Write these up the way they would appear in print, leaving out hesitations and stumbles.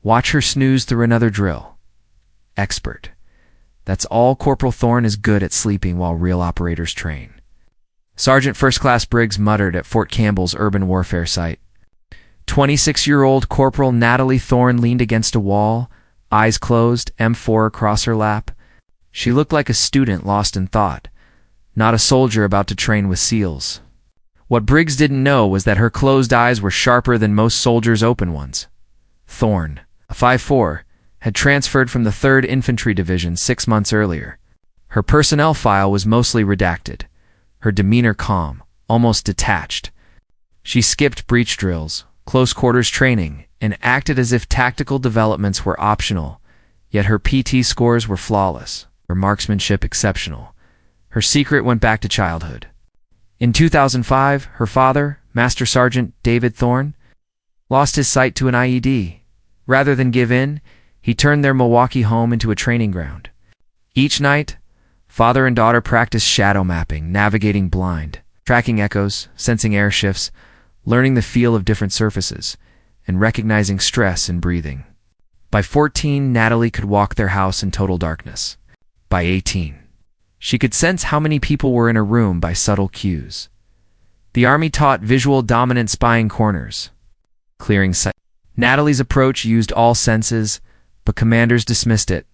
Watch her snooze through another drill. Expert. That's all Corporal Thorne is good at, sleeping while real operators train. Sergeant First Class Briggs muttered at Fort Campbell's urban warfare site. 26-year-old Corporal Natalie Thorne leaned against a wall, eyes closed, M4 across her lap. She looked like a student lost in thought, not a soldier about to train with SEALs. What Briggs didn't know was that her closed eyes were sharper than most soldiers' open ones. Thorne, a 5'4", had transferred from the 3rd Infantry Division 6 months earlier. Her personnel file was mostly redacted, her demeanor calm, almost detached. She skipped breach drills, close quarters training, and acted as if tactical developments were optional, yet her PT scores were flawless, her marksmanship exceptional. Her secret went back to childhood. In 2005, her father, Master Sergeant David Thorne, lost his sight to an IED. Rather than give in, he turned their Milwaukee home into a training ground. Each night, father and daughter practiced shadow mapping, navigating blind, tracking echoes, sensing air shifts, learning the feel of different surfaces, and recognizing stress in breathing. By 14, Natalie could walk their house in total darkness. By 18, she could sense how many people were in a room by subtle cues. The Army taught visual dominant spying corners, clearing sight. Natalie's approach used all senses, but commanders dismissed it.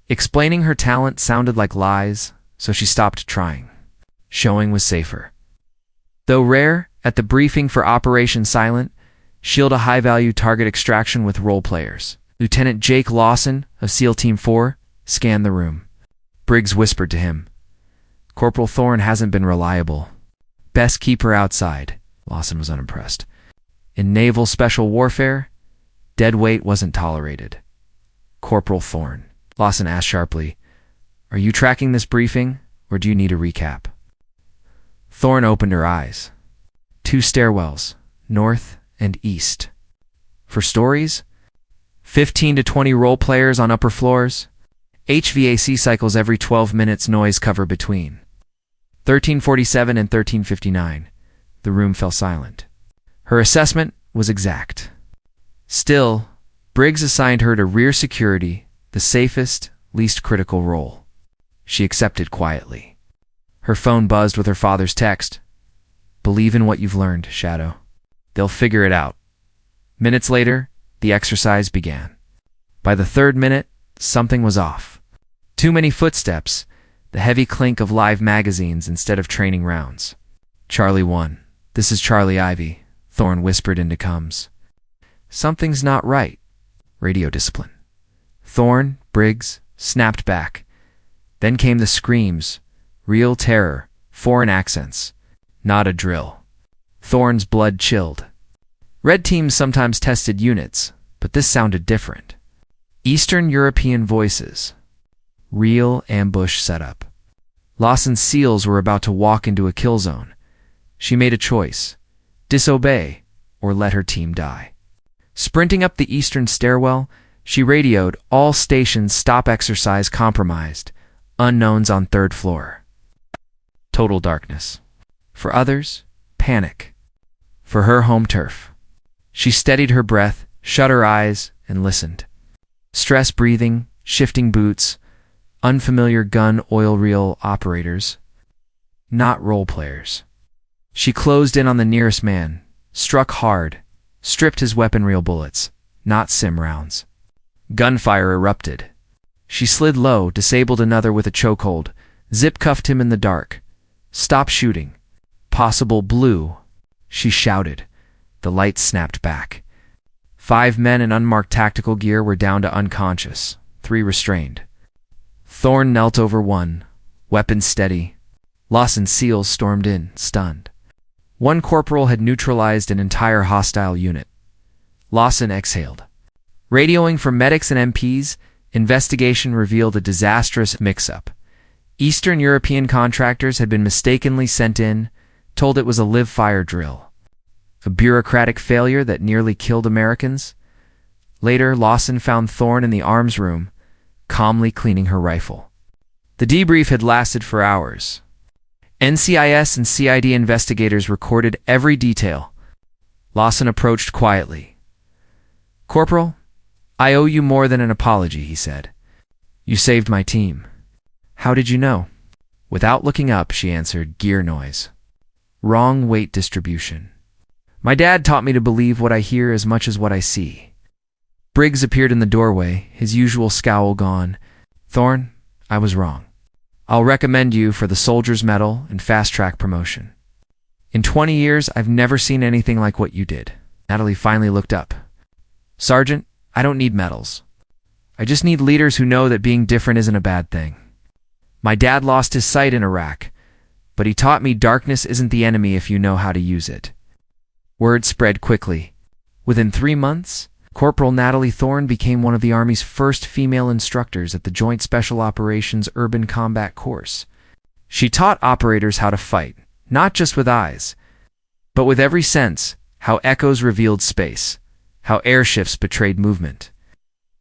Explaining her talent sounded like lies, so she stopped trying. Showing was safer. Though rare, at the briefing for Operation Silent, shield a high-value target extraction with role players. Lieutenant Jake Lawson of SEAL Team 4 scanned the room. Briggs whispered to him, "Corporal Thorne hasn't been reliable. Best keep her outside." Lawson was unimpressed. In naval special warfare, dead weight wasn't tolerated. "Corporal Thorne," Lawson asked sharply, "are you tracking this briefing, or do you need a recap?" Thorne opened her eyes. 2 stairwells, north and east. For stories? 15 to 20 role players on upper floors. HVAC cycles every 12 minutes, noise cover between. 1347 and 1359. The room fell silent. Her assessment was exact. Still, Briggs assigned her to rear security, the safest, least critical role. She accepted quietly. Her phone buzzed with her father's text. "Believe in what you've learned, Shadow. They'll figure it out." Minutes later, the exercise began. By the 3rd minute, something was off. Too many footsteps, the heavy clink of live magazines instead of training rounds. "Charlie 1, this is Charlie Ivy," Thorne whispered into comms. "Something's not right." Radio discipline. Thorne, Briggs, snapped back. Then came the screams, real terror, foreign accents. Not a drill. Thorne's blood chilled. Red teams sometimes tested units, but this sounded different. Eastern European voices. Real ambush setup. Lawson's SEALs were about to walk into a kill zone. She made a choice: disobey or let her team die. Sprinting up the eastern stairwell, she radioed, "All stations stop, exercise compromised. Unknowns on 3rd floor." Total darkness. For others, panic. For her, home turf. She steadied her breath, shut her eyes, and listened. Stress breathing, shifting boots, unfamiliar gun oil reel operators. Not role players. She closed in on the nearest man, struck hard, stripped his weapon reel bullets, not sim rounds. Gunfire erupted. She slid low, disabled another with a chokehold, zip-cuffed him in the dark. "Stop shooting. Possible blue," she shouted. The lights snapped back. 5 men in unmarked tactical gear were down to unconscious, 3 restrained. Thorne knelt over one, weapon steady. Lawson's SEALs stormed in, stunned. One corporal had neutralized an entire hostile unit. Lawson exhaled. Radioing for medics and MPs, investigation revealed a disastrous mix-up. Eastern European contractors had been mistakenly sent in, told it was a live-fire drill. A bureaucratic failure that nearly killed Americans. Later, Lawson found Thorne in the arms room, calmly cleaning her rifle. The debrief had lasted for hours. NCIS and CID investigators recorded every detail. Lawson approached quietly. "Corporal, I owe you more than an apology, he said. You saved my team. How did you know? Without looking up, she answered, gear noise. Wrong weight distribution. My dad taught me to believe what I hear as much as what I see. Briggs appeared in the doorway, his usual scowl gone. Thorne, I was wrong. I'll recommend you for the Soldier's Medal and Fast Track promotion. In 20 years, I've never seen anything like what you did. Natalie finally looked up. Sergeant, I don't need medals. I just need leaders who know that being different isn't a bad thing. My dad lost his sight in Iraq, but he taught me darkness isn't the enemy if you know how to use it. Word spread quickly. Within 3 months, Corporal Natalie Thorne became one of the Army's first female instructors at the Joint Special Operations Urban Combat Course. She taught operators how to fight, not just with eyes, but with every sense, how echoes revealed space, how airshifts betrayed movement,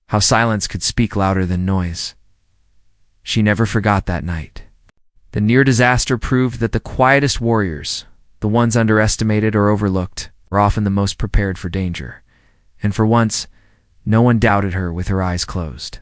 how silence could speak louder than noise. She never forgot that night. The near disaster proved that the quietest warriors, the ones underestimated or overlooked, were often the most prepared for danger. And for once, no one doubted her with her eyes closed.